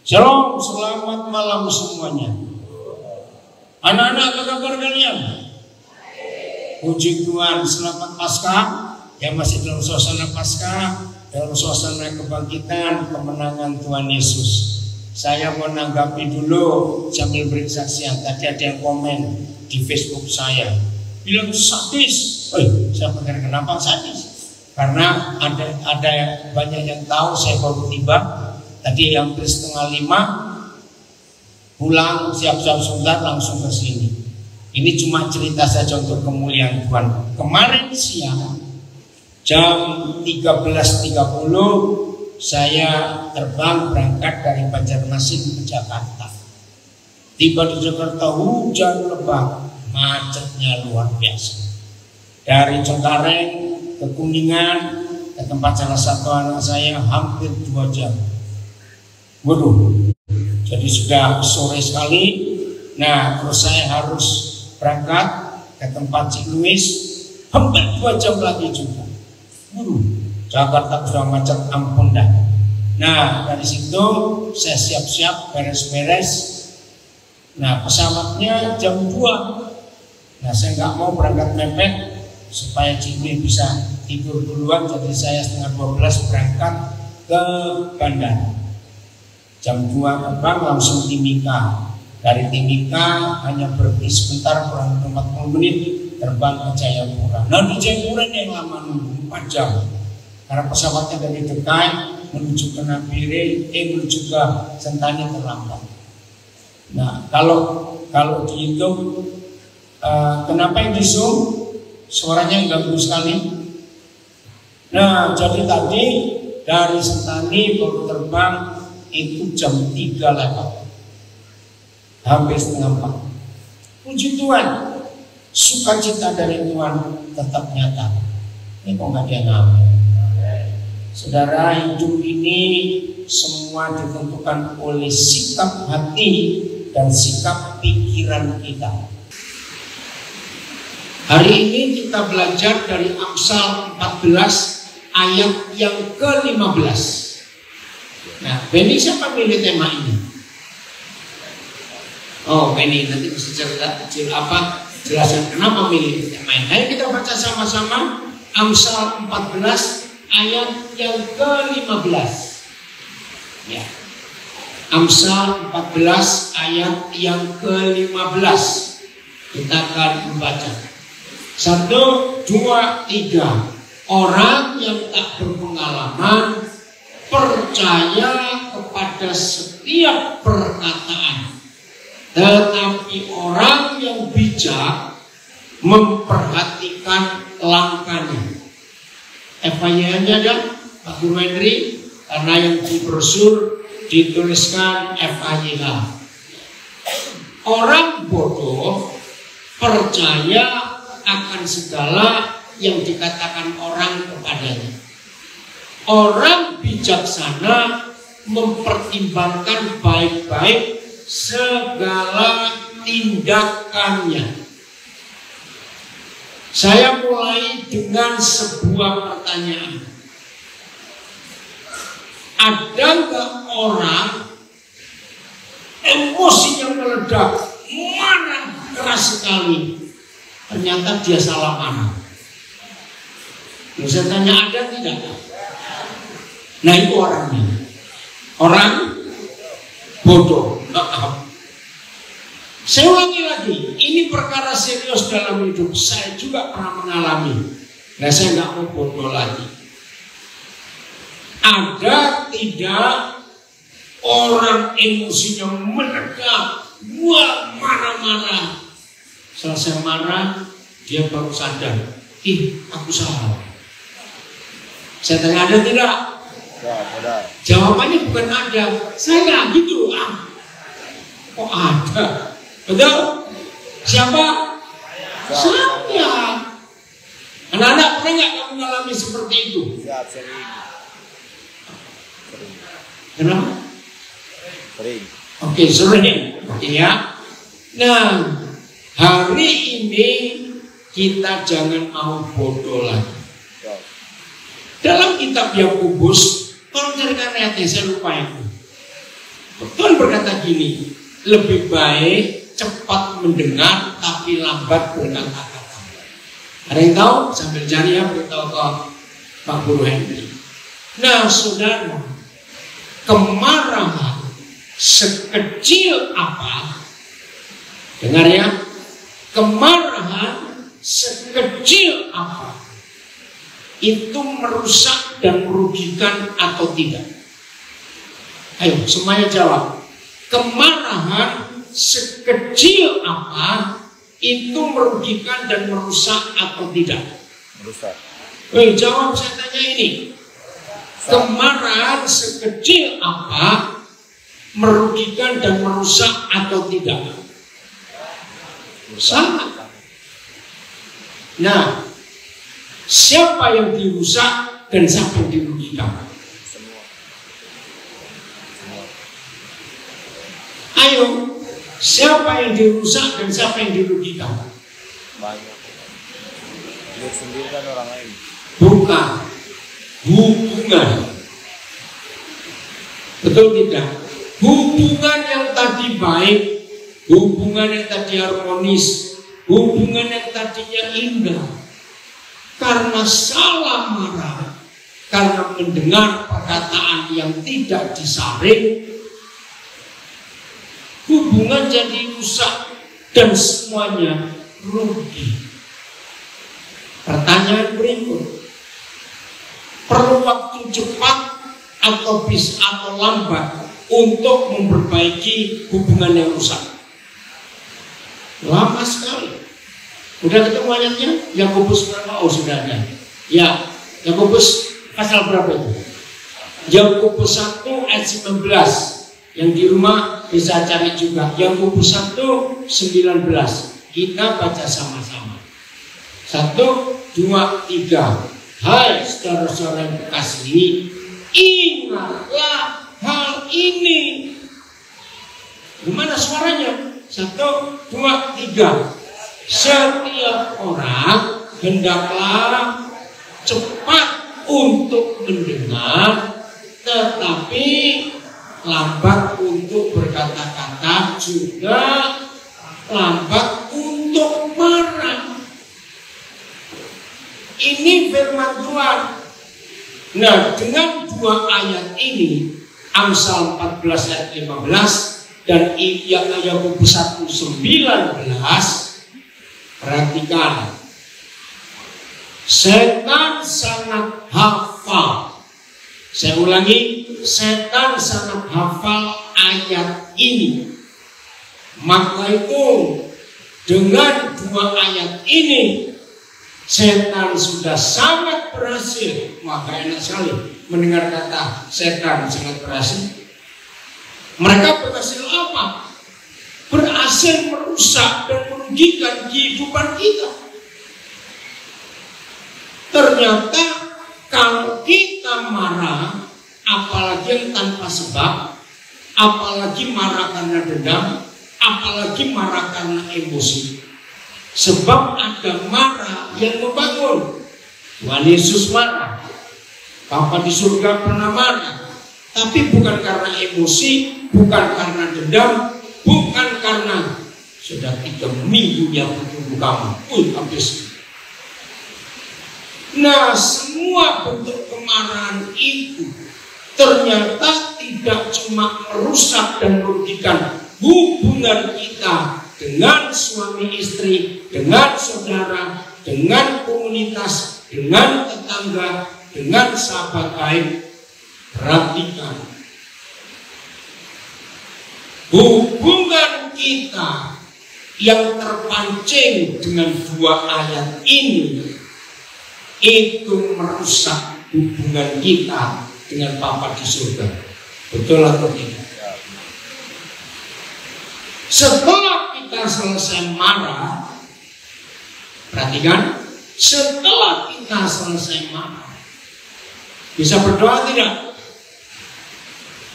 Shalom, selamat malam semuanya. Anak-anak, apa kabar kalian? Puji Tuhan, selamat Paskah. Yang masih dalam suasana Paskah, dalam suasana kebangkitan, kemenangan Tuhan Yesus. Saya mau nanggapi dulu sambil beri kesaksian. Tadi ada yang komen di Facebook saya, bilang sadis. Saya pikir kenapa sadis? Karena ada banyak yang tahu saya baru tiba. Tadi hampir 4:30 pulang, siap-siap sebentar langsung ke sini. Ini cuma cerita saja untuk kemuliaan Tuhan. Kemarin siang jam 13.30 saya terbang berangkat dari Banjarmasin ke Jakarta. Tiba di Jakarta hujan lebat, macetnya luar biasa. Dari Cengkareng ke Kuningan ke tempat salah satu anak saya hampir 2 jam. Waduh, jadi sudah sore sekali. Nah, terus saya harus berangkat ke tempat Cik Luis, hampir 2 jam lagi juga. Jakarta sudah macet ampun dah. Nah, dari situ saya siap-siap beres-beres. Nah, pesawatnya jam 2. Nah, saya nggak mau berangkat mepet supaya Cik Luis bisa tidur duluan. Jadi saya 11:30 berangkat ke bandara. Jam 2 terbang langsung Timika. Dari Timika hanya berhenti sebentar, kurang 40 menit terbang ke Jayapura. Nah, di Jayapura yang lama nunggu 4 jam. Karena pesawatnya dari dekat menuju ke Nabire, menuju ke Sentani terlambat. Nah, kalau dihitung kenapa yang di Zoom suaranya ganggu sekali. Nah, jadi tadi dari Sentani baru terbang itu jam 3 lewat, hampir 3:30. Puji Tuhan, sukacita dari Tuhan tetap nyata. Ini kok nggak dia ngamen? Saudara, hidup ini semua ditentukan oleh sikap hati dan sikap pikiran kita. Hari ini kita belajar dari Amsal 14 ayat yang ke-15. Nah, Benny siapa milih tema ini? Oh, Benny nanti bisa cerita jelasin kenapa milih tema ini. Ayo kita baca sama-sama Amsal 14 ayat yang ke-15. Ya. Amsal 14 ayat yang ke-15. Kita akan membaca. 1, 2, 3. Orang yang tak berpengalaman percaya kepada setiap perkataan, tetapi orang yang bijak memperhatikan langkahnya. FIA-nya ada Pak Guru Henry, karena yang di brosur dituliskan FIA. Orang bodoh percaya akan segala yang dikatakan orang kepadanya. Orang bijaksana mempertimbangkan baik-baik segala tindakannya. Saya mulai dengan sebuah pertanyaan. Ada nggak orang emosinya meledak, marah keras sekali, ternyata dia salah marah? Saya tanya, ada tidak? Nah, itu orangnya. Orang bodoh. Saya ulangi lagi, ini perkara serius dalam hidup. Saya juga pernah mengalami. Nah, saya nggak mau bodoh lagi. Ada tidak orang emosinya meledak, wah, marah-marah. Selesai marah, dia baru sadar, aku salah. Saya tanya, ada tidak? Jawabannya bukan ada. Saya nggak gitu. Kok ada? Betul? Siapa? Saya. Anak-anak, pernah nggak kamu mengalami seperti itu? Sering. Kenapa? Sering. Oke, sering. Ya. Nah, hari ini kita jangan mau bodoh lagi. Dalam kitab Yakobus, kalau carikan ayatnya, saya lupa itu. Tuhan berkata gini, lebih baik cepat mendengar tapi lambat berkata-kata. Ada yang tahu? Sambil cari ya, beritahu ke Pak Guru Henry. Nah saudara, kemarahan sekecil apa, dengar ya, kemarahan sekecil apa itu merusak dan merugikan atau tidak? Ayo semuanya jawab. Kemarahan sekecil apa itu merugikan dan merusak atau tidak? Merusak. Jawab, saya tanya ini. Kemarahan sekecil apa merugikan dan merusak atau tidak? Sangat. Nah, siapa yang dirusak dan siapa yang dirugikan? Ayo, siapa yang dirusak dan siapa yang dirugikan? Banyak. Dia sendiri kan orang lain. Bukan. Hubungan. Betul tidak? Hubungan yang tadi baik, hubungan yang tadi harmonis, hubungan yang tadinya indah, karena salah marah, karena mendengar perkataan yang tidak disaring, hubungan jadi rusak dan semuanya rugi. Pertanyaan berikut, perlu waktu cepat atau lambat untuk memperbaiki hubungan yang rusak? Lama sekali. Udah ketemu ayatnya? Yakobus berapa? Oh sudah ada. Ya, Yakobus pasal berapa itu? Yakobus 1 ayat 19. Yang di rumah bisa cari juga. Yakobus 1 19. Kita baca sama-sama. 1, 2, 3. Hai saudara-saudara yang kekasihi, ingatlah hal ini. Gimana suaranya? 1, 2, 3. Setiap orang hendaklah cepat untuk mendengar, tetapi lambat untuk berkata-kata, juga lambat untuk marah. Ini firman Tuhan. Nah, dengan dua ayat ini, Amsal 14 ayat 15 dan Yakobus 1 19, perhatikan. Setan sangat hafal. Saya ulangi, setan sangat hafal ayat ini. Maka itu dengan dua ayat ini setan sudah sangat berhasil. Maka enak sekali mendengar kata setan sangat berhasil. Mereka berhasil apa? Berhasil merusak dan merugikan kehidupan kita. Ternyata kalau kita marah, apalagi yang tanpa sebab, apalagi marah karena dendam, apalagi marah karena emosi. Sebab ada marah yang membangun. Tuhan Yesus marah, Bapa di surga pernah marah, tapi bukan karena emosi, bukan karena dendam, bukan karena sudah 3 minggu yang bertunggu kamu, habis. Nah, semua bentuk kemarahan itu ternyata tidak cuma merusak dan merugikan hubungan kita dengan suami istri, dengan saudara, dengan komunitas, dengan tetangga, dengan sahabat baik. Perhatikan, hubungan kita yang terpancing dengan dua ayat ini itu merusak hubungan kita dengan Bapa di surga. Betul atau tidak? Setelah kita selesai marah, perhatikan, setelah kita selesai marah, bisa berdoa tidak?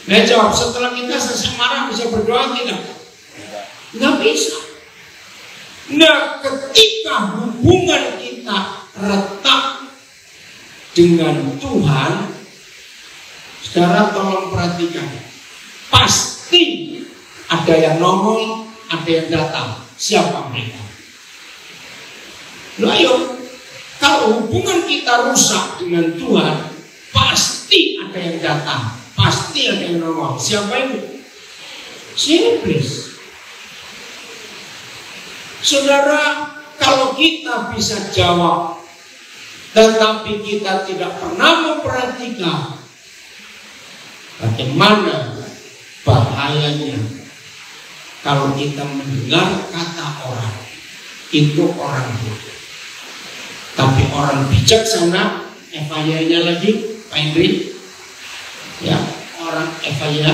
Nah jawab, setelah kita selesai marah bisa berdoa tidak? Nggak bisa. Nah, ketika hubungan kita retak dengan Tuhan, saudara tolong perhatikan, pasti pasti ada yang nongol, ada yang datang. Siapa mereka? Loh ayo, kalau hubungan kita rusak dengan Tuhan, pasti ada yang datang, pasti ada yang nongol. Siapa itu? Si iblis. Saudara, kalau kita bisa jawab, tetapi kita tidak pernah memperhatikan bagaimana bahayanya kalau kita mendengar kata orang, itu orang bodoh. Tapi orang bijaksana, FYI-nya lagi, Pak Indri, ya, orang FYI,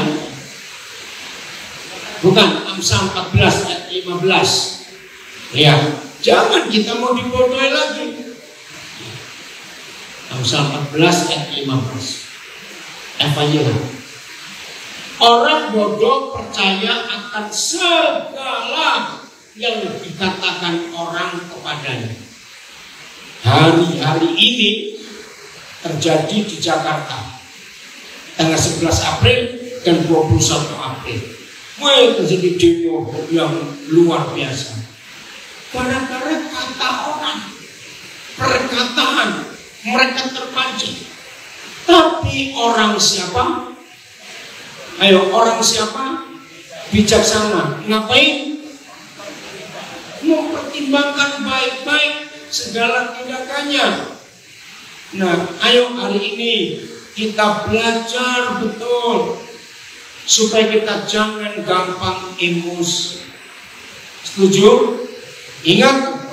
bukan Amsal 14 ayat 15. Ya, jangan kita mau dibodohi lagi. Amsal 14 ayat 15. FYI. Orang bodoh percaya akan segala yang dikatakan orang kepadanya. Hari-hari ini terjadi di Jakarta tanggal 11 April dan 21 April. Terjadi demo yang luar biasa. Gara-gara kata orang, perkataan, mereka terpancing. Tapi orang siapa? Ayo, orang siapa? Bijaksana. Ngapain? Mempertimbangkan baik-baik segala tindakannya. Nah, ayo hari ini kita belajar betul supaya kita jangan gampang emosi. Setuju? Ingat,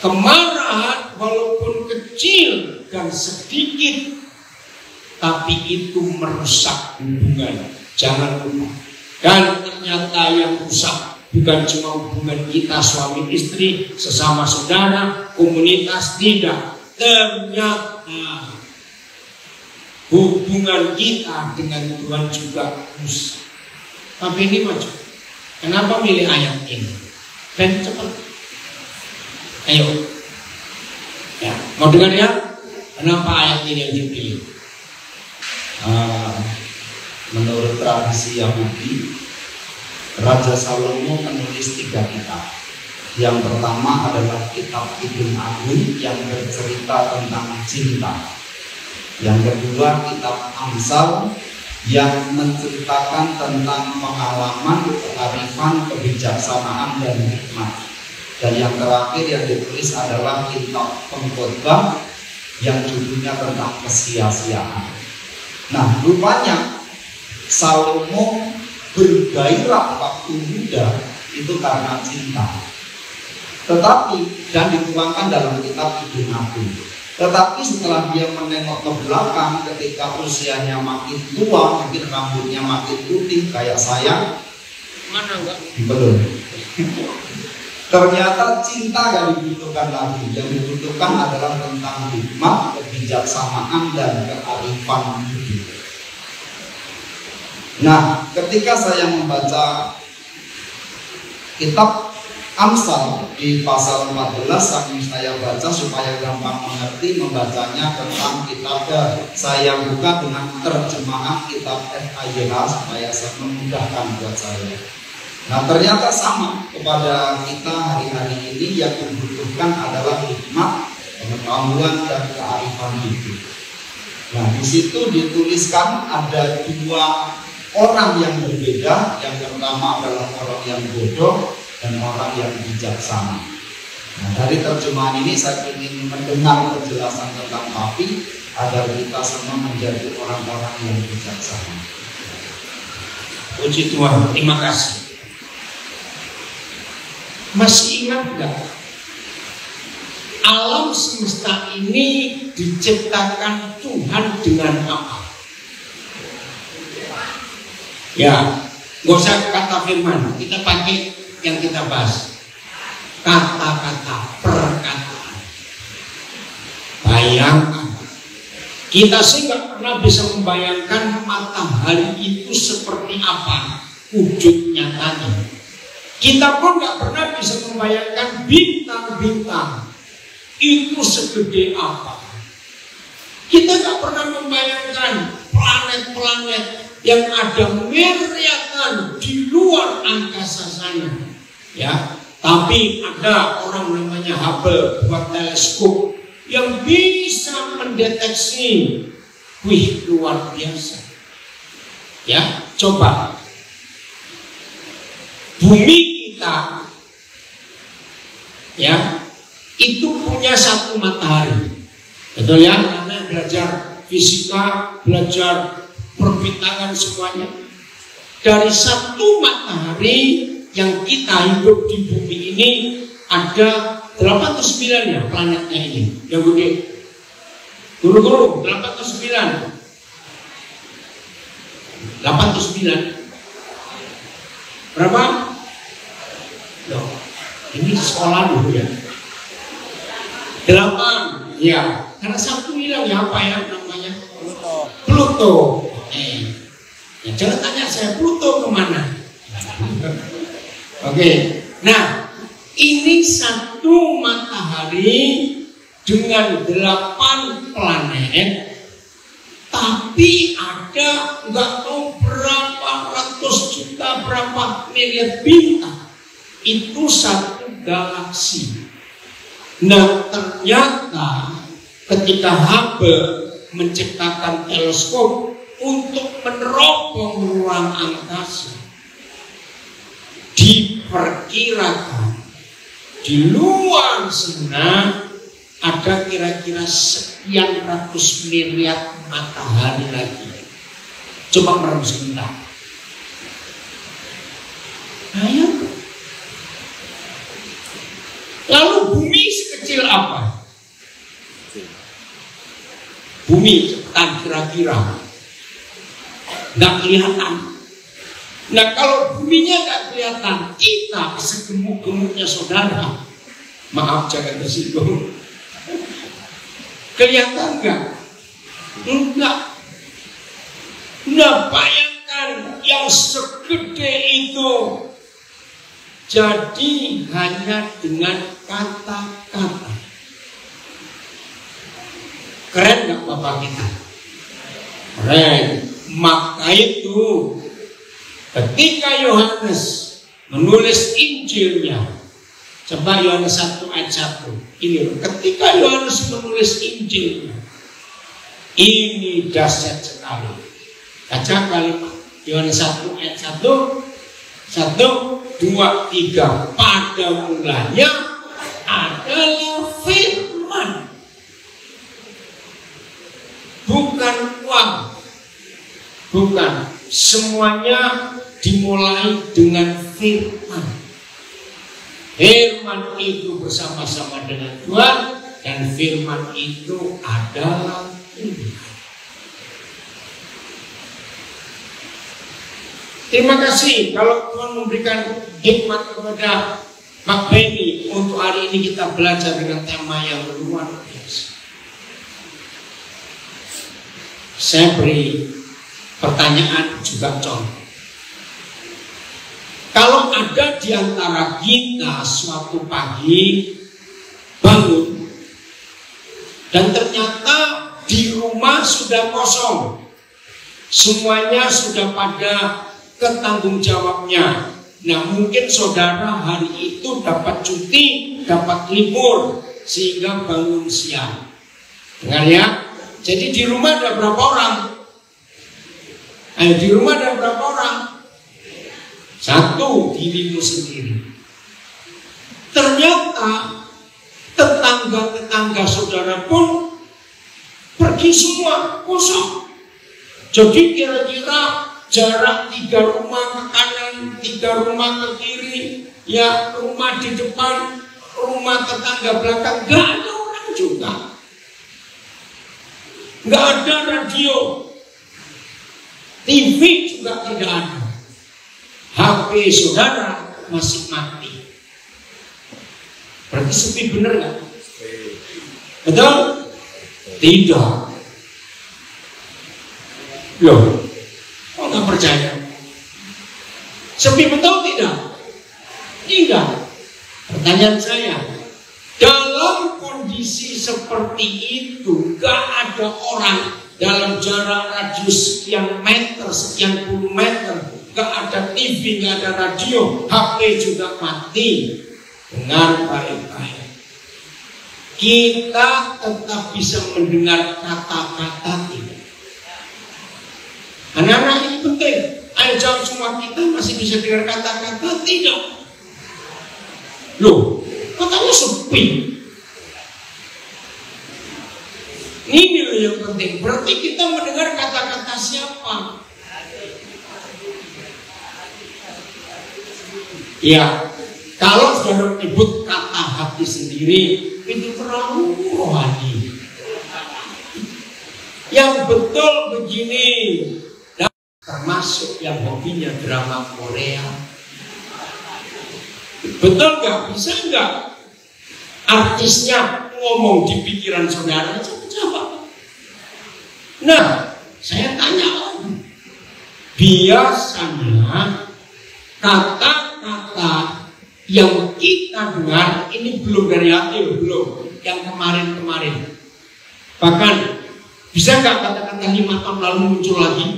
kemarahan walaupun kecil dan sedikit, tapi itu merusak hubungan. Jangan lupa. Dan ternyata yang rusak bukan cuma hubungan kita suami istri, sesama saudara, komunitas, tidak. Ternyata hubungan kita dengan Tuhan juga rusak. Tapi ini macam, kenapa milih ayat ini? Dan cepat. Ayo. Ya, mau dengar ya? Kenapa ayat ini yang dipilih? Menurut tradisi Yahudi, Raja Salomo menulis 3 kitab. Yang pertama adalah kitab Kidung Agung yang bercerita tentang cinta. Yang kedua kitab Amsal yang menceritakan tentang pengalaman, kearifan, kebijaksanaan dan hikmat. Dan yang terakhir yang ditulis adalah kitab Pengkhotbah yang judulnya tentang kesia-siaan. Nah, rupanya Salomo bergairah waktu muda itu karena cinta. Tetapi dan dituangkan dalam kitab Kidung Agung. Tetapi setelah dia menengok ke belakang ketika usianya makin tua, mungkin rambutnya makin putih kayak saya. Mana enggak? Belum. Ternyata cinta gak dibutuhkan lagi. Yang dibutuhkan adalah tentang hikmat, kebijaksanaan dan kearifan hidup. Nah, ketika saya membaca kitab Amsal di pasal 14, saking saya baca supaya gampang mengerti, membacanya tentang kitab, saya buka dengan terjemahan kitab FAYH supaya memudahkan buat saya. Nah, ternyata sama kepada kita hari-hari ini, yang dibutuhkan adalah hikmat, pengetahuan dan kearifan hidup. Nah, di situ dituliskan ada 2 orang yang berbeda. Yang pertama adalah orang yang bodoh dan orang yang bijaksana. Nah, dari terjemahan ini saya ingin mendengar penjelasan tentang tapi agar kita semua menjadi orang-orang yang bijaksana. Puji Tuhan, terima kasih. Masih ingat enggak? Alam semesta ini diciptakan Tuhan dengan apa? Ya, nggak usah kata firman, kita pakai yang kita bahas. Kata-kata, perkataan. Bayangkan, kita sih nggak pernah bisa membayangkan matahari itu seperti apa wujud nyatanya. Kita pun nggak pernah bisa membayangkan bintang-bintang itu segede apa. Kita nggak pernah membayangkan planet-planet yang ada miliaran di luar angkasa sana, ya. Tapi ada orang namanya Hubble buat teleskop yang bisa mendeteksi, wih, luar biasa. Ya, coba bumi kita, ya, itu punya satu matahari, betul ya? Karena belajar fisika, belajar perbintangan semuanya. Dari satu matahari yang kita hidup di bumi ini ada 89 ya planetnya ini, yang gede. Guru-guru, 89. 89. Berapa? Loh, ini sekolah dulu ya. 8. Ya, karena satu hilang ya, apa ya namanya? Pluto. Ya, jangan tanya saya Pluto kemana. Oke, nah ini satu matahari dengan 8 planet, tapi ada nggak tahu berapa ratus juta, berapa miliar bintang. Itu satu galaksi. Nah ternyata ketika Hubble menciptakan teleskop untuk menerobos ruang angkasa, diperkirakan di luar sana ada kira-kira sekian ratus miliar matahari lagi. Coba merenung sebentar. Ayo. Lalu bumi sekecil apa? Bumi cepetan kira-kira nggak kelihatan. Nah kalau buminya nggak kelihatan, kita segemuk-gemuknya saudara, maaf jangan tersinggung, kelihatan nggak? Enggak. Nah bayangkan yang segede itu jadi hanya dengan kata-kata. Keren nggak Bapak kita? Keren. Maka itu ketika Yohanes menulis Injilnya, coba Yohanes 1 ayat 1. Ini ketika Yohanes menulis Injilnya, ini dahsyat sekali. Baca kalimat Yohanes 1 ayat 1. 1, 2, 3. Pada mulanya adalah firman. Bukan uang. Bukan. Semuanya dimulai dengan firman. Firman itu bersama-sama dengan Tuhan, dan firman itu adalah Tuhan. Terima kasih kalau Tuhan memberikan hikmat kepada Mak Benny untuk hari ini kita belajar dengan tema yang luar biasa. Saya beri pertanyaan juga contoh. Kalau ada di antara kita suatu pagi bangun dan ternyata di rumah sudah kosong, semuanya sudah pada ketanggung jawabnya. Nah mungkin saudara hari itu dapat cuti, dapat libur, sehingga bangun siang. Dengar ya. Jadi di rumah ada berapa orang? Di rumah ada berapa orang? 1, dirimu sendiri. Ternyata tetangga-tetangga saudara pun pergi semua, kosong. Jadi kira-kira jarak 3 rumah ke kanan, 3 rumah ke kiri, ya rumah di depan, rumah tetangga belakang, gak ada orang juga. Gak ada radio, TV juga tidak ada. HP saudara masih mati. Berarti sepi bener gak? Betul? Tidak. Loh, kok gak percaya? Sepi betul tidak? Tidak. Pertanyaan saya, dalam kondisi seperti itu gak ada orang dalam jarak radius sekian meter, sekian puluh meter, nggak ada TV, nggak ada radio, HP juga mati. Dengar baik-baik, kita tetap bisa mendengar kata-kata tidak. Anak-anak ini penting. Ayo jawab semua, kita masih bisa dengar kata-kata tidak? Loh, katanya sepi. Ini loh yang penting. Berarti kita mendengar kata-kata siapa? Ya, kalau sudah menyebut kata hati sendiri, itu terlalu rohani. Yang betul begini, termasuk yang hobinya drama Korea. Betul nggak? Bisa nggak artisnya ngomong di pikiran saudara? Coba. Nah, saya tanya lagi. Biasanya kata-kata yang kita dengar ini belum dari hati, belum. Yang kemarin-kemarin. Bahkan bisa nggak kata-kata 5 tahun lalu muncul lagi?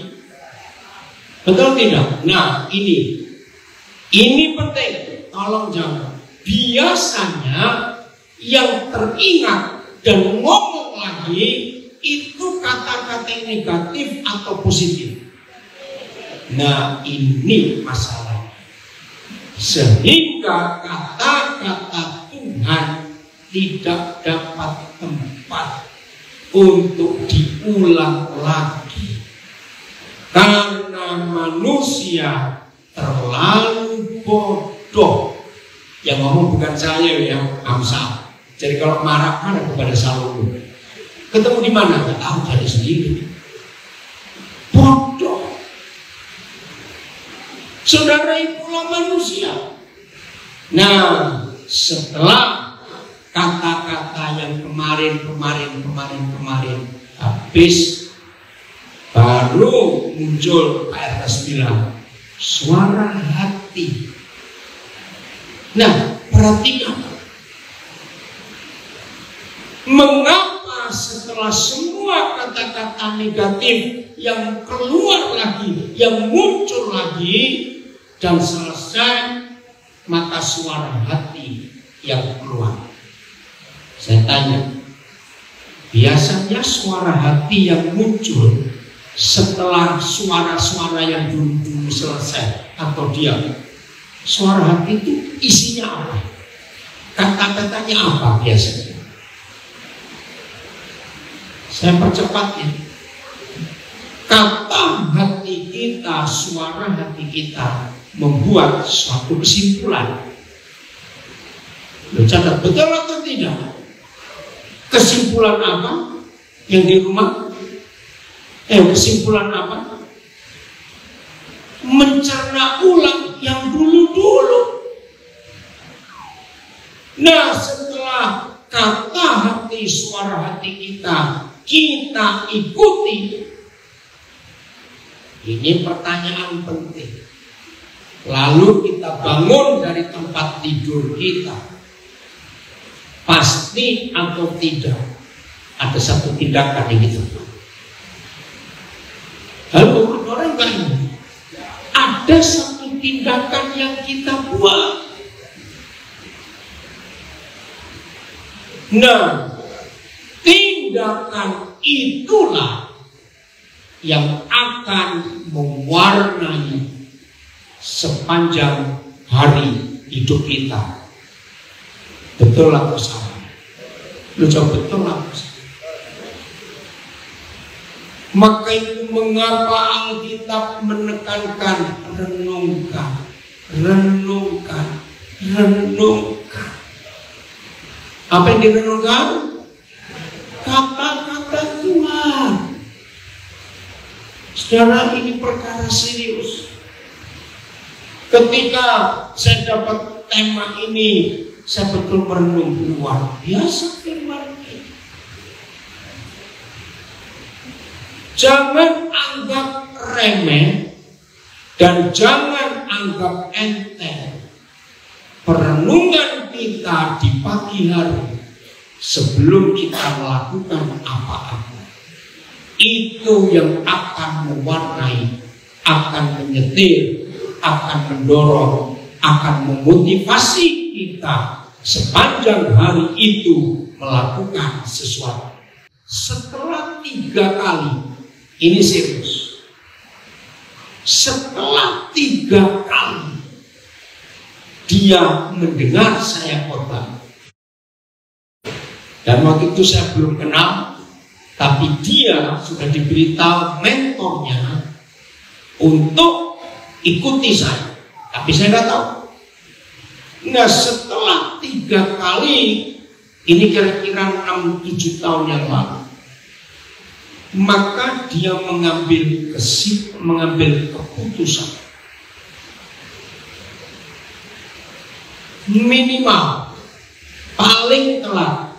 Betul tidak? Nah, ini penting. Tolong jawab. Biasanya yang teringat dan ngomong lagi itu kata-kata yang negatif atau positif. Nah, ini masalah. Sehingga kata-kata Tuhan tidak dapat tempat untuk diulang lagi. Karena manusia terlalu bodoh. Yang ngomong bukan saya ya, Amsal. Jadi kalau marah-marah kepada Salomo, ketemu di mana? Nggak tahu, cari sendiri. Bodoh. Saudara, itulah manusia. Nah, setelah kata-kata yang kemarin habis, baru muncul ayat 9, suara hati. Nah, perhatikan, mengapa setelah semua kata-kata negatif yang keluar lagi, yang muncul lagi dan selesai, maka suara hati yang keluar. Saya tanya, biasanya suara hati yang muncul setelah suara-suara yang dulu selesai atau diam, suara hati itu isinya apa? Kata-katanya apa biasanya? Saya percepat ya. Kata hati kita, suara hati kita membuat suatu kesimpulan. Lo catat betul atau tidak? Kesimpulan apa? Yang di rumah? Kesimpulan apa? Mencerna ulang yang dulu-dulu. Nah, setelah kata hati, suara hati kita ikuti. Ini pertanyaan penting. Lalu kita bangun dari tempat tidur kita. Pasti atau tidak ada satu tindakan yang gitu. Lalu orang banyak. Ada satu tindakan yang kita buat. Nah, tindakan itulah yang akan mewarnai sepanjang hari hidup kita. Betul atau salah? Lu jawab betul atau salah? Maka itu mengapa Alkitab menekankan renungkan. Apa yang direnungkan? Kata-kata Tuhan. Saudara, ini perkara serius. Ketika saya dapat tema ini, saya betul merenung, luar biasa firman ini. Jangan anggap remeh dan jangan anggap enteng perenungan kita di pagi hari sebelum kita melakukan apa-apa. itu yang akan mewarnai, akan menyetir, akan mendorong, akan memotivasi kita sepanjang hari itu melakukan sesuatu. Setelah 3 kali, ini serius, setelah 3 kali dia mendengar saya khotbah, dan waktu itu saya belum kenal, tapi dia sudah diberitahu mentornya untuk ikuti saya, tapi saya nggak tahu. Nah, setelah 3 kali, ini kira-kira 6-7 tahun yang lalu, maka dia mengambil keputusan minimal paling telat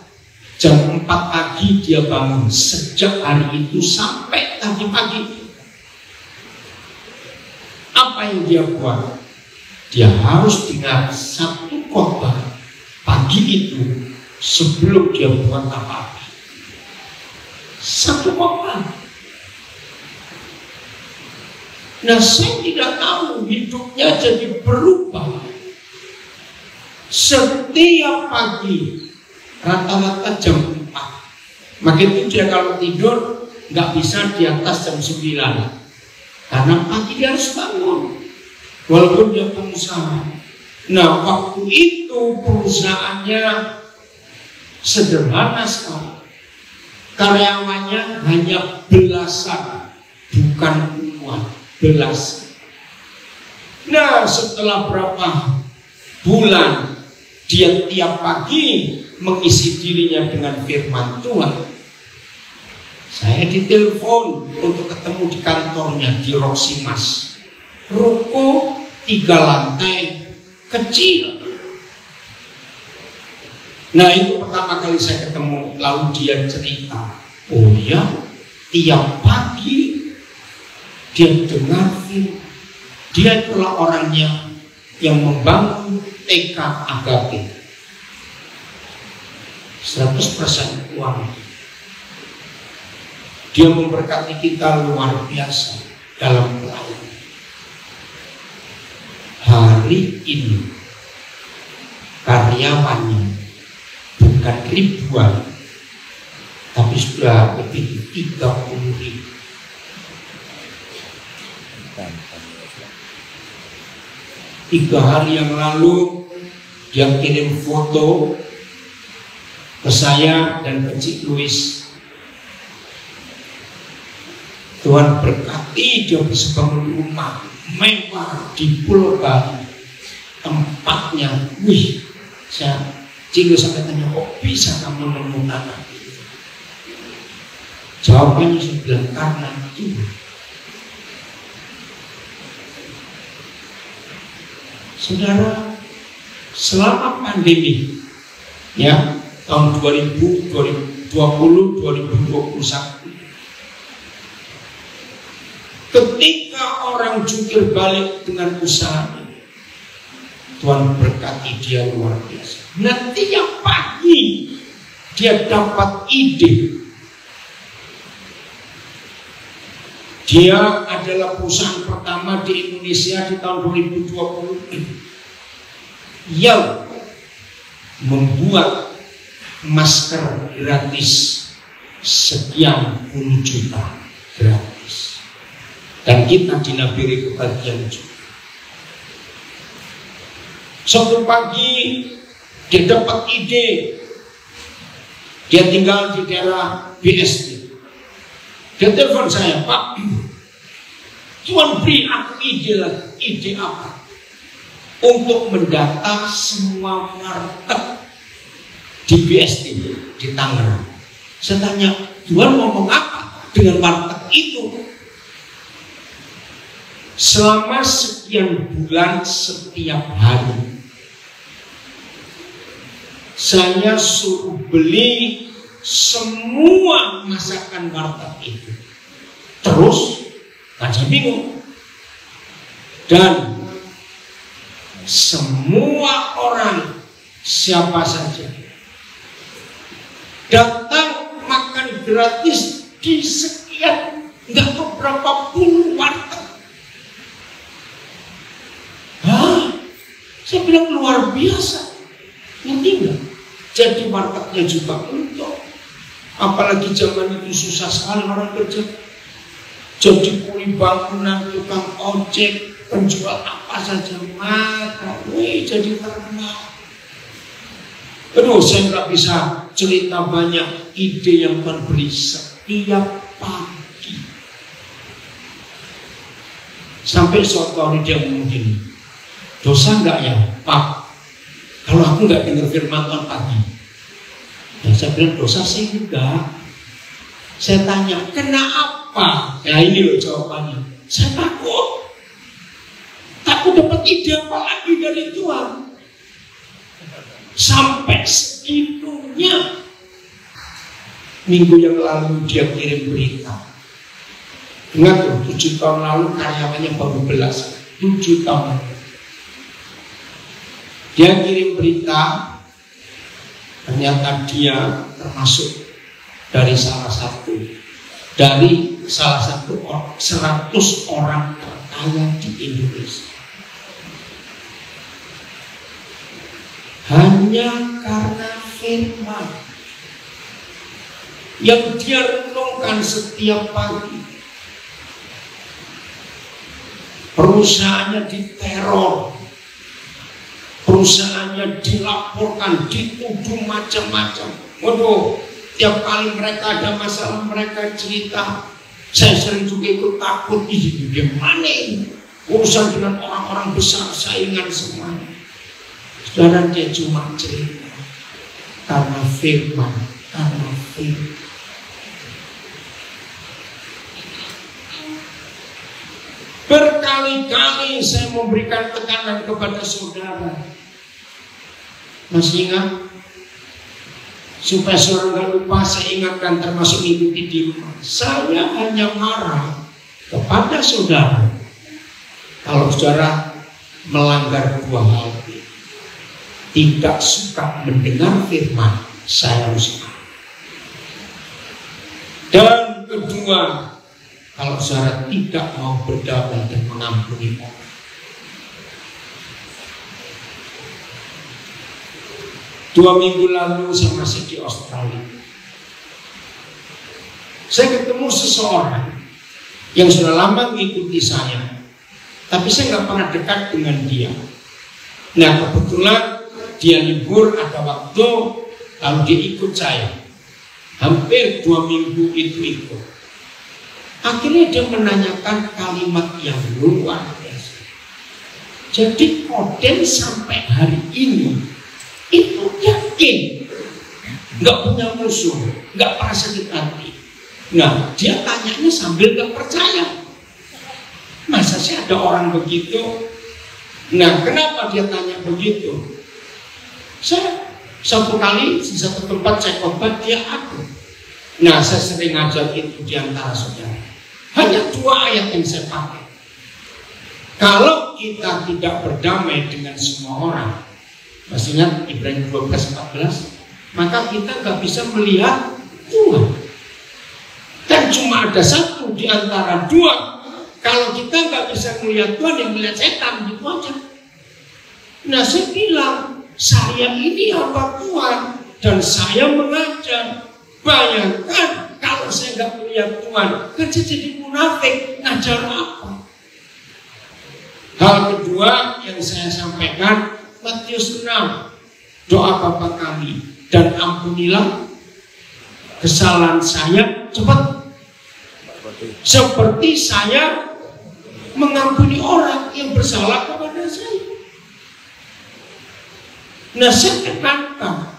jam 4 pagi dia bangun sejak hari itu sampai tadi pagi. Apa yang dia buat? Dia harus dengar satu khotbah pagi itu sebelum dia buat apa-apa. Satu khotbah. Nah, saya tidak tahu hidupnya jadi berubah. Setiap pagi rata-rata jam 4. Makin itu dia kalau tidur nggak bisa di atas jam 9. Karena pagi dia harus bangun. Walaupun dia pengusaha. Nah, waktu itu perusahaannya sederhana sekali. Karyawannya hanya belasan, bukan puluhan, belasan. Nah, setelah berapa bulan dia tiap pagi mengisi dirinya dengan firman Tuhan, saya ditelepon untuk ketemu di kantornya di Roksimas, ruko 3 lantai kecil. Nah, itu pertama kali saya ketemu. Lalu dia cerita, oh ya, tiap pagi dia dengar firman. Dia itulah orangnya yang membangun TK Agape 100% uang. Dia memberkati kita luar biasa dalam pelayanan. Hari ini karyawannya bukan ribuan, tapi sudah lebih 30.000. 3 hari yang lalu dia kirim foto ke saya dan ke Cik Louis. Tuhan berkati dia bisa bangun rumah mewah di Pulau Bali. Tempatnya, wih, Cik Louis sampai tanya, kok bisa kamu menemukan itu? Jawabannya saya bilang, karena Tuhan. Saudara, selama pandemi ya tahun 2020 2021, ketika orang jungkir balik dengan usahanya, Tuhan berkati dia luar biasa. Nah, tiap pagi dia dapat ide. Dia adalah perusahaan pertama di Indonesia di tahun 2020 yang membuat masker gratis sekian puluh juta gratis. Dan kita dinabiri kebahagiaan juga. Suatu pagi dia dapat ide. Dia tinggal di daerah BSD. Dia telepon saya, Pak, Tuhan beri aku ide lagi. Ide apa? Untuk mendata semua warteg di BSD di Tangerang. Saya tanya, Tuhan ngomong apa dengan warteg itu? Selama sekian bulan setiap hari saya suruh beli semua masakan warteg itu. Terus kan saya bingung. Dan semua orang, siapa saja, datang makan gratis di sekitar lihat, nggak tahu berapa puluh warteg. Saya bilang luar biasa. Ngerti nggak? Jadi wartegnya juga untuk. Apalagi zaman itu susah sekali orang kerja. Jadi kuli bangunan, tukang ojek, penjual apa saja, maka jadi terkenal. Aduh, saya nggak bisa cerita banyak ide yang berberi setiap pagi. Sampai suatu hari dia ngomong gini, dosa nggak ya Pak kalau aku nggak dengar firman Tuhan pagi? Dan saya bilang dosa sih enggak. Saya tanya kenapa? Ya ini loh jawabannya. Saya takut dapat ide apa lagi dari Tuhan. Sampai segitunya. Minggu yang lalu dia kirim berita. Ingat loh, 7 tahun lalu karyawannya baru belas. 7 tahun. Dia kirim berita. Ternyata dia termasuk dari salah satu 100 orang terkaya di Indonesia. Hanya karena firman yang dia renungkan setiap pagi. Perusahaannya diteror, perusahaannya dilaporkan, dituduh macam-macam. Waduh, tiap kali mereka ada masalah mereka cerita. Saya sering juga ikut takut, gimana ini urusan dengan orang-orang besar saingan semuanya. Saudara, dia cuma cerita karena firman, karena firman. Berkali-kali saya memberikan tekanan kepada saudara. Masih ingat? Supaya saudara nggak lupa, saya ingatkan termasuk mengikuti di rumah. Saya hanya marah kepada saudara kalau saudara melanggar 2 hal. Tidak suka mendengar firman, saya harus marah. Dan kedua, kalau saudara tidak mau berdamai dan mengampuni orang. Dua minggu lalu saya masih di Australia. Saya ketemu seseorang yang sudah lama mengikuti saya, tapi saya nggak pernah dekat dengan dia. Nah, kebetulan dia libur, ada waktu, lalu dia ikut saya. Hampir 2 minggu itu ikut. Akhirnya dia menanyakan kalimat yang luar biasa. Jadi Koden sampai hari ini itu yakin nggak punya musuh, nggak pernah sakit hati. Nah, dia tanyanya sambil nggak percaya. Masa sih ada orang begitu? Nah, kenapa dia tanya begitu? Saya satu kali di satu tempat saya khotbah, dia aku. Nah, saya sering ngajar itu di antara saudara. Hanya 2 ayat yang saya pakai. Kalau kita tidak berdamai dengan semua orang, masih ingat Ibrani 12:14, maka kita nggak bisa melihat Tuhan. Dan cuma ada satu di antara 2. Kalau kita nggak bisa melihat Tuhan, yang melihat setan, gitu aja. Nah, saya bilang, saya ini hamba Tuhan dan saya mengajar. Bayangkan kalau saya nggak melihat Tuhan, kan saya jadi munafik, ngajar apa? Hal kedua yang saya sampaikan, Matius 6, doa Bapa kami, dan ampunilah kesalahan saya cepat, seperti saya mengampuni orang yang bersalah kepada saya. Nah, saya tekankan.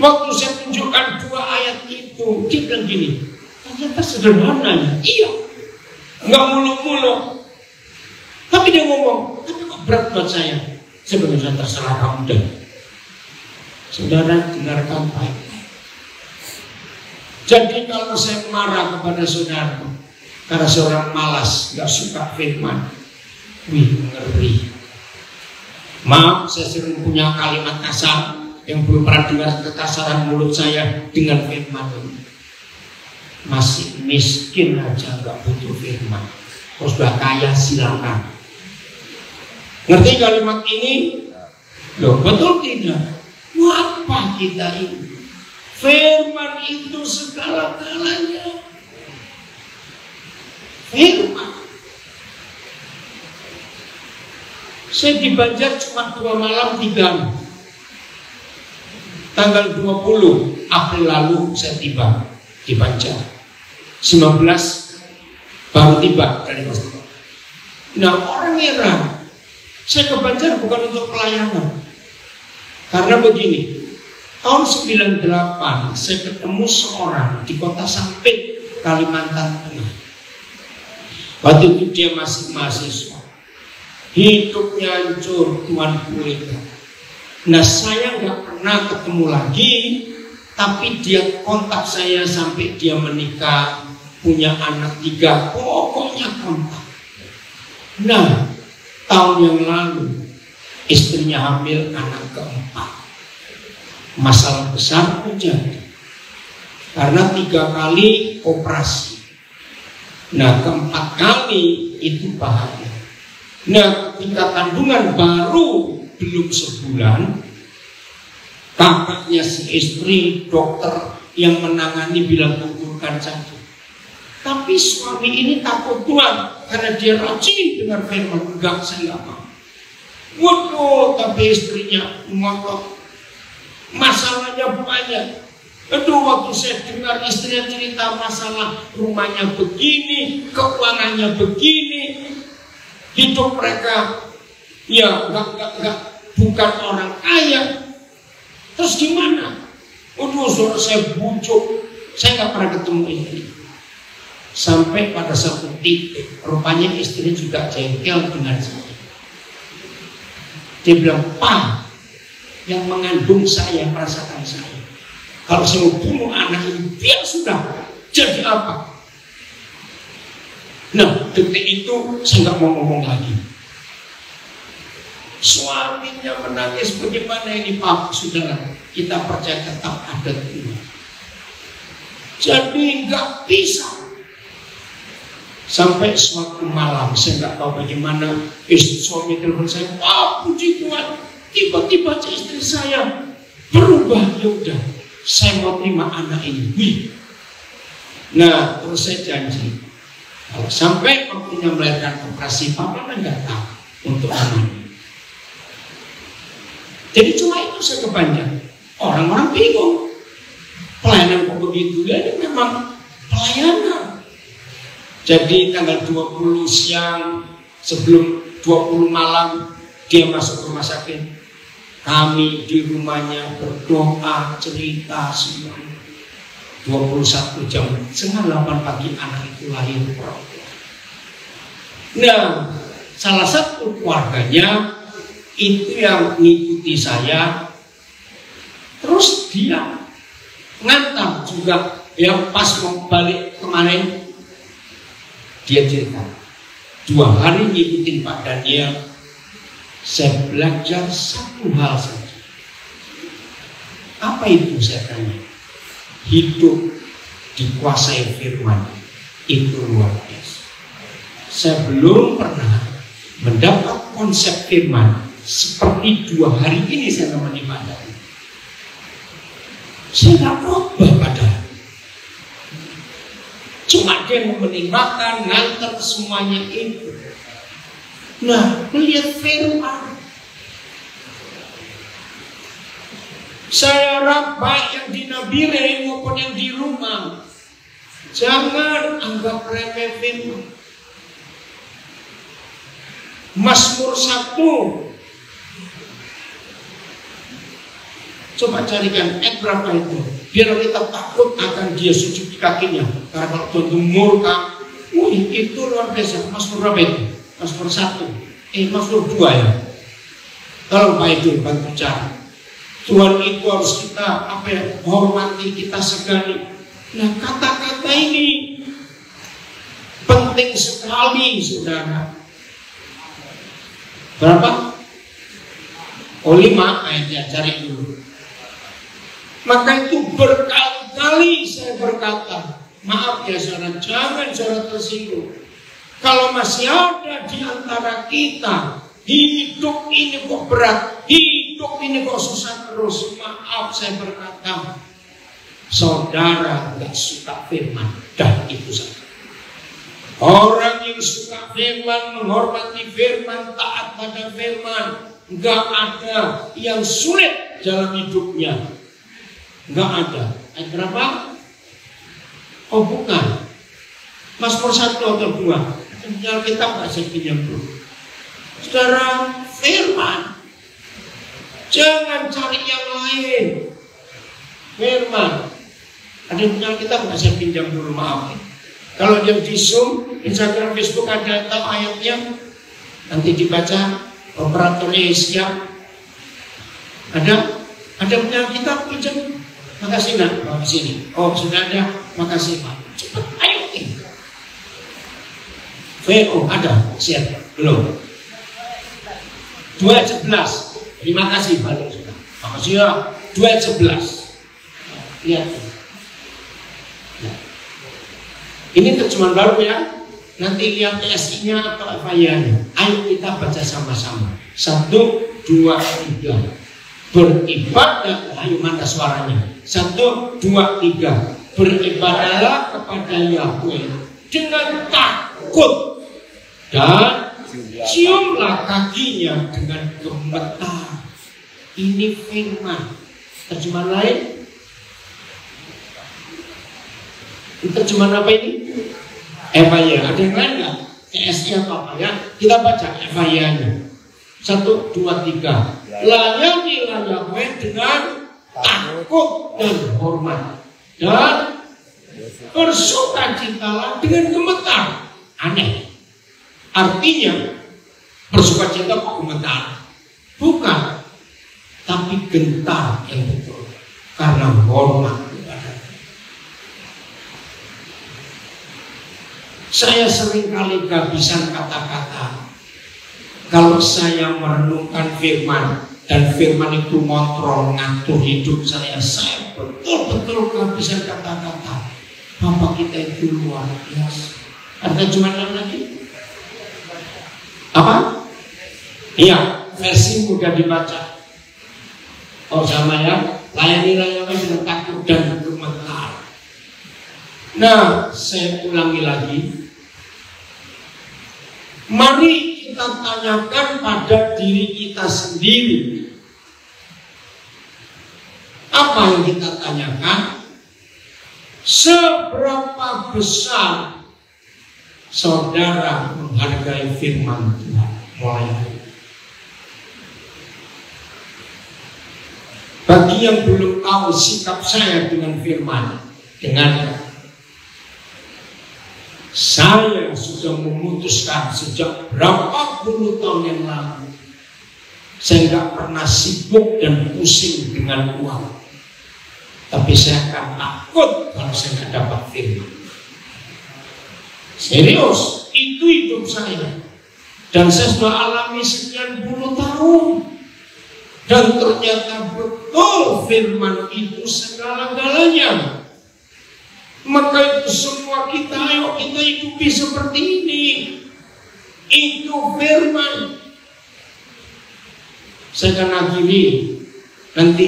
Waktu saya tunjukkan 2 ayat itu, dia bilang gini, ternyata sederhana ya. Iya, nggak muluk-muluk. Tapi dia ngomong, tapi kok berat buat saya? Sebenarnya terserah kamu deh. Saudara, dengarkan baik-baik. Jadi kalau saya marah kepada saudara, karena seorang malas, nggak suka firman, ngeri. Maaf, saya sering punya kalimat kasar yang belum pernah dengar kekasaran mulut saya dengan firman. masih miskin aja nggak butuh firman, terus udah kaya silakan. Ngerti kalimat ini? Loh, betul tidak? Apa kita ini? Firman itu segala-galanya. Firman. Saya di Banjar cuma 2 malam 3 hari. Tanggal 20 April lalu saya tiba di Banjar. 19 baru tiba dari Masjid. Nah, orang heran. Saya ke Banjar bukan untuk pelayanan. Karena begini, tahun 98 saya ketemu seorang di kota Sampit, Kalimantan Tengah. Waktu itu dia masih mahasiswa. Hidupnya hancur, Tuhan pulihkan. Nah, saya nggak pernah ketemu lagi, tapi dia kontak saya sampai dia menikah, punya anak 3, pokoknya kontak. Nah, tahun yang lalu istrinya hamil anak keempat. Masalah besar terjadi karena 3 kali operasi. Nah, keempat kali itu bahaya. Nah, ketika kandungan baru belum sebulan, kakaknya si istri dokter yang menangani bilang gugurkan saja. Tapi suami ini takut Tuhan karena dia rajin dengar firman. Enggak, saya nggak mau. Waduh, tapi istrinya ngotot. Masalahnya banyak. Aduh, waktu saya dengar istrinya cerita masalah rumahnya begini, keuangannya begini, hidup mereka ya nggak bukan orang kaya. Terus gimana? Waduh, saya bujuk, saya nggak pernah ketemu istri. Sampai pada satu titik, rupanya istri juga jengkel dengan saya. Dia bilang, Pak, yang mengandung saya, merasakan saya. Kalau saya mau bunuh anak ini, biar sudah. Jadi apa? Nah, detik itu saya nggak mau ngomong lagi. Suaminya menangis, bagaimana ini Pak? Sudahlah, kita percaya tetap ada Tuhan. Jadi nggak bisa. Sampai suatu malam, saya nggak tahu bagaimana, suami telepon saya, wah puji Tuhan, tiba-tiba istri saya berubah. Ya udah, saya mau terima anak ini. Nah, terus saya janji, kalau sampai waktunya melahirkan operasi, papa nggak tahu untuk anak ini. Jadi cuma itu saya kepanjang. Orang-orang bingung, pelayanan kok begitu? Ya ini memang pelayanan. Jadi tanggal 20 siang sebelum 20 malam dia masuk rumah sakit. Kami di rumahnya berdoa, cerita semua. 21 jam, setengah 8 pagi anak itu lahir. Nah, salah satu keluarganya itu yang mengikuti saya. Terus dia ngantar juga. Ya pas mau balik kemarin, dia cerita, 2 hari ngikutin Pak Daniel, saya belajar satu hal saja. Apa itu saya tanya? Hidup dikuasai firman itu luar biasa. Saya belum pernah mendapat konsep firman seperti 2 hari ini saya nemani Pak Daniel. Saya nggak berubah padahal. Cuma dia nemenin makan, nganter semuanya itu. Nah, melihat firman. Saya harap baik yang di Nabire maupun yang di rumah, jangan anggap remeh firman. Mazmur 1. Coba carikan berapa itu. Biar kita takut akan dia sujud di kakinya. Karena kalau Tuhan murka, itu luar biasa. Mazmur berapa itu? Mazmur 1. Mazmur 2 ya. Tolong Pak Edo bantu cari. Tuhan itu harus kita hormati, kita segani. Nah, kata-kata ini penting sekali, saudara. Berapa? 5 ayatnya, cari dulu. Maka itu berkali-kali saya berkata, maaf ya saudara, jangan saudara tersinggung. Kalau masih ada di antara kita, hidup ini kok berat, hidup ini kok susah terus, maaf saya berkata, saudara nggak suka firman, dan itu saja. Orang yang suka firman, menghormati firman, taat pada firman, nggak ada yang sulit dalam hidupnya, nggak ada. Kenapa? Oh bukan, Mazmur 1 atau 2. Tinggal kita nggak saya pinjam dulu. Saudara, firman. Jangan cari yang lain. Firman. Ada yang punya kita nggak saya pinjam dulu, maaf. Kalau yang di Zoom, Instagram, Facebook ada tahu ayatnya, nanti dibaca. Operatornya siap. Ada punya kita pinjam. Makasih nak, di sini. Oh sudah ada, makasih pak. Cepat, ayo. VO ada, siap belum? 2:11. Terima kasih balik sudah. Makasih ya. 2:11. Lihat. Nah. Ini terjemahan baru ya. Nanti lihat TSI-nya atau FIA-nya. Ayo kita baca sama-sama. 1, 2, 3. Beribadah. Ayo mana suaranya? 1, 2, 3. Beribadahlah kepada Yahweh dengan takut dan ciumlah kakinya dengan gemetar. Ini firman. Terjemahan lain? Terjemahan apa ini? FIA. Ada yang lain nggak? TSI apa ya? Kita baca FIA-nya. 1, 2, 3. Layanilah Yahweh dengan takut dan hormat, dan bersukacitalah dengan gemetar. Aneh. Artinya bersukacita kok gemetar? Bukan, tapi gentar yang betul, karena hormat kepada. Saya seringkali kehabisan kata-kata kalau saya merenungkan firman, dan firman itu kontrol ngatur hidup saya betul-betul kehabisan kata-kata. Bapak kita itu luar biasa. Ada cuma lagi? Apa? Iya, versi mudah dibaca. Oh sama ya, layani dengan takut dan gemetar. Nah, saya ulangi lagi. Mari kita tanyakan pada diri kita sendiri. Apa yang kita tanyakan? Seberapa besar saudara menghargai firman Tuhan mulai hari ini? Bagi yang belum tahu sikap saya dengan firman, dengan saya sudah memutuskan sejak berapa puluh tahun yang lalu, saya nggak pernah sibuk dan pusing dengan uang, tapi saya akan takut kalau saya nggak dapat firman. Serius, itu hidup saya. Dan saya sudah alami sekian puluh tahun. Dan ternyata betul firman itu segala-galanya. Maka itu semua kita, ayo kita hidupi seperti ini. Itu firman. Saya akan akhiri. Nanti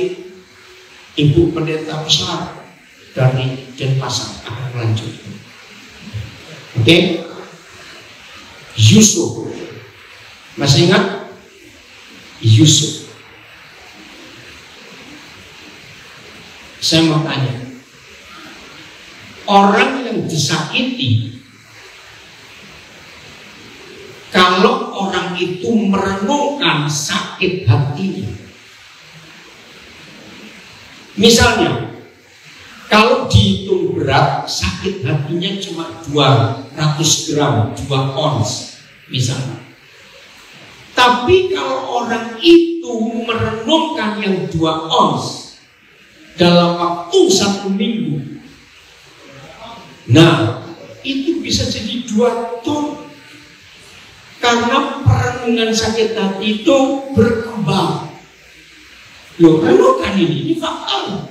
Ibu Pendeta besar dari Denpasar akan melanjutkan. Oke, Yusuf, masih ingat? Yusuf. Saya mau tanya, orang yang disakiti, kalau orang itu merenungkan sakit hatinya, misalnya, kalau dihitung berat, sakit hatinya cuma 200 gram, 2 ons misalnya. Tapi kalau orang itu merenungkan yang 2 ons dalam waktu 1 minggu, nah itu bisa jadi 2 ton. Karena perenungan sakit hati itu berkembang. Loh, renungkan ini fakta.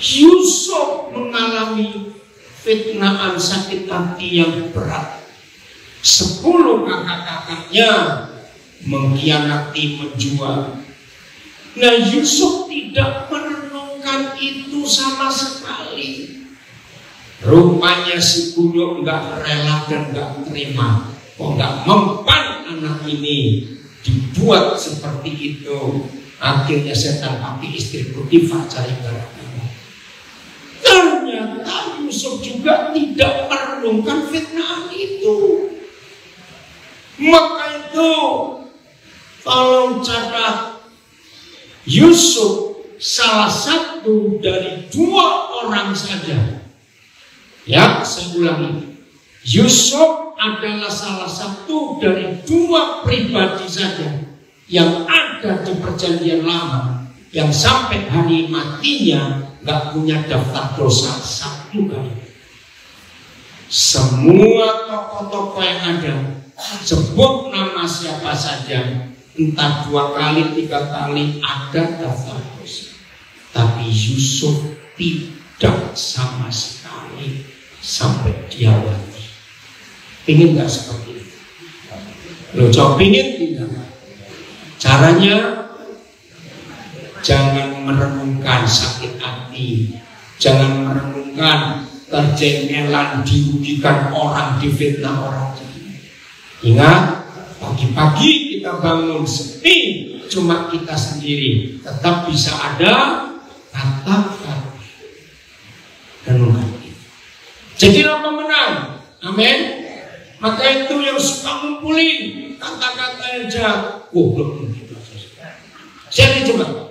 Yusuf mengalami fitnahan sakit hati yang berat. 10 kakak-kakaknya mengkhianati, menjual. Nah, Yusuf tidak merenungkan itu sama sekali. Rupanya si Bunyok nggak rela dan nggak terima. Kok nggak mempan anak ini dibuat seperti itu. Akhirnya setan pakai istri Potifar cari gara-gara. Ternyata Yusuf juga tidak merenungkan fitnah itu. Maka itu kalau catat, Yusuf salah satu dari 2 orang saja. Ya, saya ulangi. Yusuf adalah salah satu dari 2 pribadi saja yang ada di Perjanjian Lama yang sampai hari matinya nggak punya daftar dosa 1 kali. Semua tokoh-tokoh yang ada, sebut nama siapa saja, entah 2 kali, 3 kali ada daftar dosa. Tapi Yusuf tidak sama sekali sampai dia mati. Pingin nggak seperti itu? Lo coba pingin tidak? Caranya jangan merenungkan sakit hati, jangan merenungkan terjengelan, dirugikan orang, difitnah orang. Ingat, pagi-pagi kita bangun sepi, cuma kita sendiri, tetap bisa ada kata-kata. Renungkan itu. Jadilah pemenang. Amin. Maka itu yang suka ngumpulin kata-kata yang jahat, goblok gitu. Jadi coba